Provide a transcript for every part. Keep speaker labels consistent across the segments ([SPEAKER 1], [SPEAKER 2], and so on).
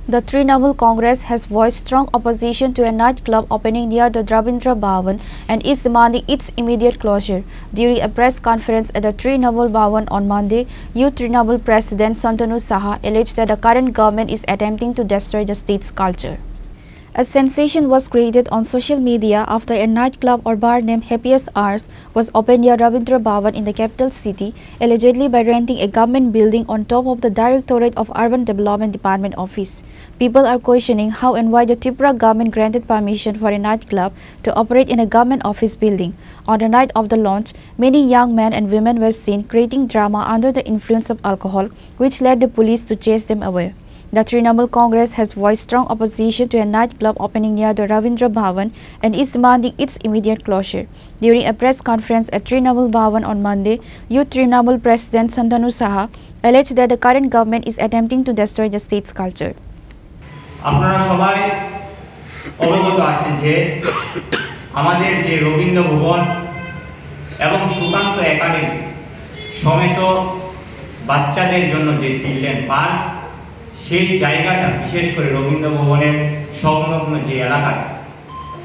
[SPEAKER 1] The Trinamool Congress has voiced strong opposition to a nightclub opening near the Rabindra Bhavan and is demanding its immediate closure. During a press conference at the Trinamool Bhavan on Monday, Youth Trinamool President Shantanu Saha alleged that the current government is attempting to destroy the state's culture. A sensation was created on social media after a nightclub or bar named Happiest Hours was opened near Rabindra Bhavan in the capital city, allegedly by renting a government building on top of the Directorate of Urban Development Department office. People are questioning how and why the Tripura government granted permission for a nightclub to operate in a government office building. On the night of the launch, many young men and women were seen creating drama under the influence of alcohol, which led the police to chase them away. The Trinamool Congress has voiced strong opposition to a nightclub opening near the Rabindra Bhavan and is demanding its immediate closure. During a press conference at Trinamool Bhavan on Monday, Youth Trinamool President Shantanu Saha alleged that the current government is attempting to destroy the state's culture.
[SPEAKER 2] আপনারা সবাই অবগত আছেন যে আমাদের যে রবীন্দ্র ভবন এবং Sukanta academy সমেত বাচ্চাদের জন্য যে চিলড্রেন পার্ক সেই জায়গাটা বিশেষ করে রবীন্দ্র ভবনের সংলগ্ন যে এলাকাটা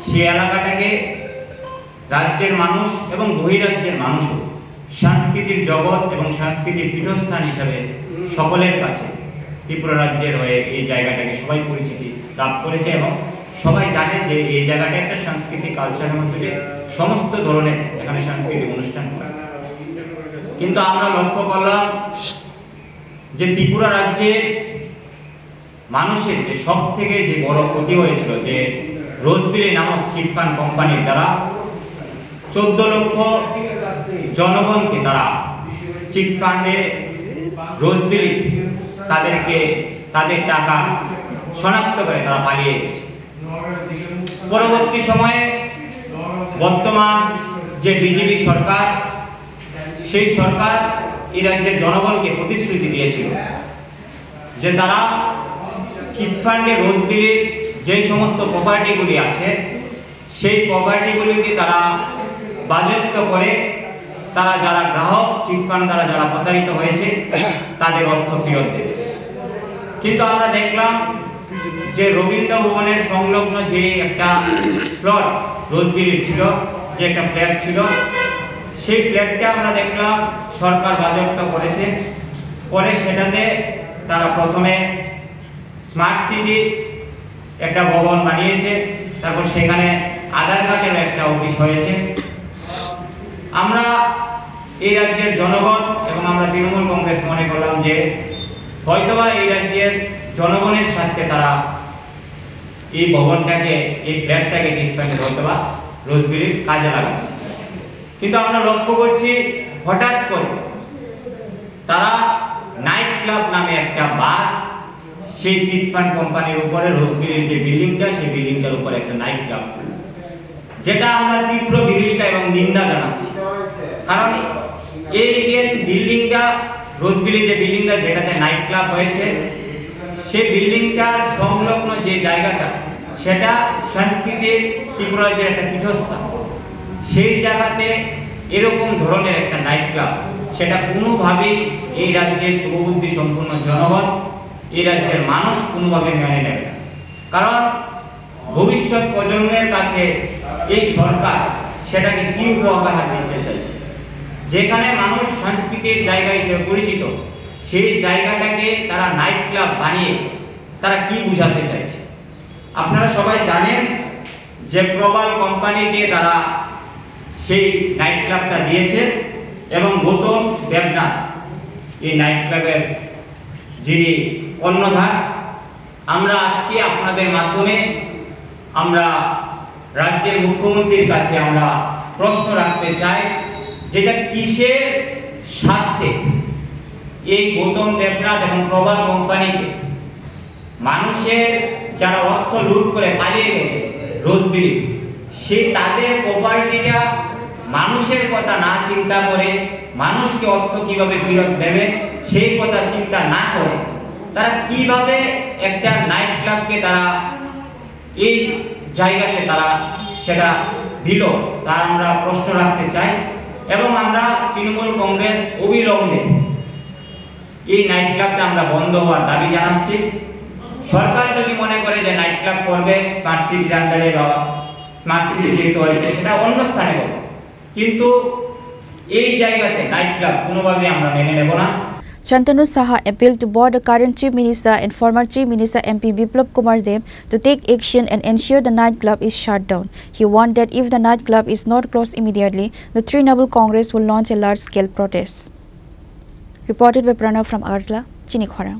[SPEAKER 2] সেই এলাকাটাকে রাজ্যের মানুষ এবং বহিরাজ্যের মানুষও সাংস্কৃতিক জগৎ এবং সাংস্কৃতিক পীঠস্থান হিসাবে সকলের কাছে ত্রিপুরা রাজ্যের হয়ে এই জায়গাটাকে সবাই পরিচিতি লাভ করেছে এবং সবাই জানে যে এই জায়গাটা একটা সাংস্কৃতিক কালচারের মধ্যে দিয়ে সমস্ত ধরনের এখানে সাংস্কৃতিক অনুষ্ঠান হয়। কিন্তু আমরা লক্ষ্য করলাম যে ত্রিপুরা রাজ্যের মানুষের যে সব থেকে যে বড় ক্ষতি হয়েছিল যে রোজবিলি নামক চিটফান্ড কোম্পানির দ্বারা 14 লক্ষ জনগণকে তারা চিটফান্ডে রোজবিলি তাদের টাকা শনাক্ত করে তারা পালিয়ে গেছে। পরবর্তী সময়ে বর্তমান যে বিজেপি সরকার সেই সরকার এই রাজ্যের জনগণকে প্রতিশ্রুতি দিয়েছিল যে তারা চিটফান্ডে রোজবিলির যে সমস্ত প্রপার্টিগুলি আছে সেই প্রপার্টিগুলিকে তারা বাজেয়াপ্ত করে তারা যারা গ্রাহক চিটফান্ড দ্বারা যারা প্রতারিত হয়েছে তাদের অর্থ ফেরত দেবে। কিন্তু আমরা দেখলাম যে রবীন্দ্র ভবনের সংলগ্ন যে একটা প্লট রোজবিলির ছিল, যে একটা ফ্ল্যাট ছিল, সেই ফ্ল্যাটটা আমরা দেখলাম সরকার বাজেয়াপ্ত করেছে। পরে সেটাতে তারা প্রথমে স্মার্ট সিটি একটা ভবন বানিয়েছে, তারপর সেখানে আধার কার্ডেরও একটা অফিস হয়েছে। আমরা এই রাজ্যের জনগণ এবং আমরা তৃণমূল কংগ্রেস মনে করলাম যে হয়তোবা এই রাজ্যের জনগণের সাথে তারা এই ভবনটাকে এই ফ্ল্যাটটাকে চিটফান্ডে হয়তোবা রোজবিলির কাজে লাগাচ্ছে। কিন্তু আমরা লক্ষ্য করছি হঠাৎ করে তারা নাইট ক্লাব নামে একটা বার সেই চিটফান্ড কোম্পানির উপরে রোজবিলির যে বিল্ডিংটা সেই বিল্ডিংটার উপরে একটা নাইট ক্লাব, যেটা আমরা তীব্র বিরোধিতা এবং নিন্দা জানাচ্ছি। কারণ এই যে বিল্ডিংটা রোজবিলি যে বিল্ডিংটা যেটাতে নাইট ক্লাব হয়েছে সেই বিল্ডিংটার সংলগ্ন যে জায়গাটা সেটা সাংস্কৃতিক ত্রিপুরা রাজ্যের একটা পীঠস্থান। সেই জায়গাতে এরকম ধরনের একটা নাইট ক্লাব সেটা কোনোভাবেই এই রাজ্যের শুভবুদ্ধি সম্পন্ন জনগণ এই রাজ্যের মানুষ কোনোভাবে মেনে নেবে না। কারণ ভবিষ্যৎ প্রজন্মের কাছে এই সরকার সেটাকে কি উপহার দিতে চাইছে, যেখানে মানুষ সাংস্কৃতিক জায়গা হিসেবে পরিচিত সেই জায়গাটাকে তারা নাইট ক্লাব বানিয়ে তারা কি বোঝাতে চাইছে। আপনারা সবাই জানেন যে প্রবাল কোম্পানিকে তারা সেই নাইট ক্লাবটা দিয়েছে এবং গৌতম দেবনাথ এই নাইট ক্লাবের যিনি কর্ণধার। আমরা আজকে আপনাদের মাধ্যমে আমরা রাজ্যের মুখ্যমন্ত্রীর কাছে আমরা প্রশ্ন রাখতে চাই, যেটা কিসের স্বার্থে এই গৌতম দেবনাথ এবং প্রবাল কোম্পানিকে মানুষের যারা অর্থ লুট করে পালিয়ে গেছে রোজবিলি সেই তাদের প্রপার্টিটা মানুষের কথা না চিন্তা করে মানুষকে অর্থ কিভাবে ফেরত দেবে সেই কথা চিন্তা না করে তারা কিভাবে একটা নাইট ক্লাবকে তারা এই জায়গাতে তারা সেটা দিল তার আমরা প্রশ্ন রাখতে চাই। এবং আমরা তৃণমূল কংগ্রেস অবিলম্বে এই নাইট ক্লাবটা আমরা বন্ধ হওয়ার দাবি জানাচ্ছি। সরকার যদি মনে করে যে নাইট ক্লাব করবে স্মার্ট সিটির আন্ডারে বা স্মার্ট সিটি যেহেতু হয়েছে সেটা অন্য স্থানে করবে, কিন্তু এই জায়গাতে নাইট ক্লাব কোনোভাবে আমরা মেনে নেব না।
[SPEAKER 1] Shantanu Saha appealed to both the current Chief Minister and former Chief Minister MP Biplab Kumar Dev to take action and ensure the nightclub is shut down. He warned that if the nightclub is not closed immediately, the Trinamool Congress will launch a large-scale protest. Reported by Pranav from Agartala, Chinikhara.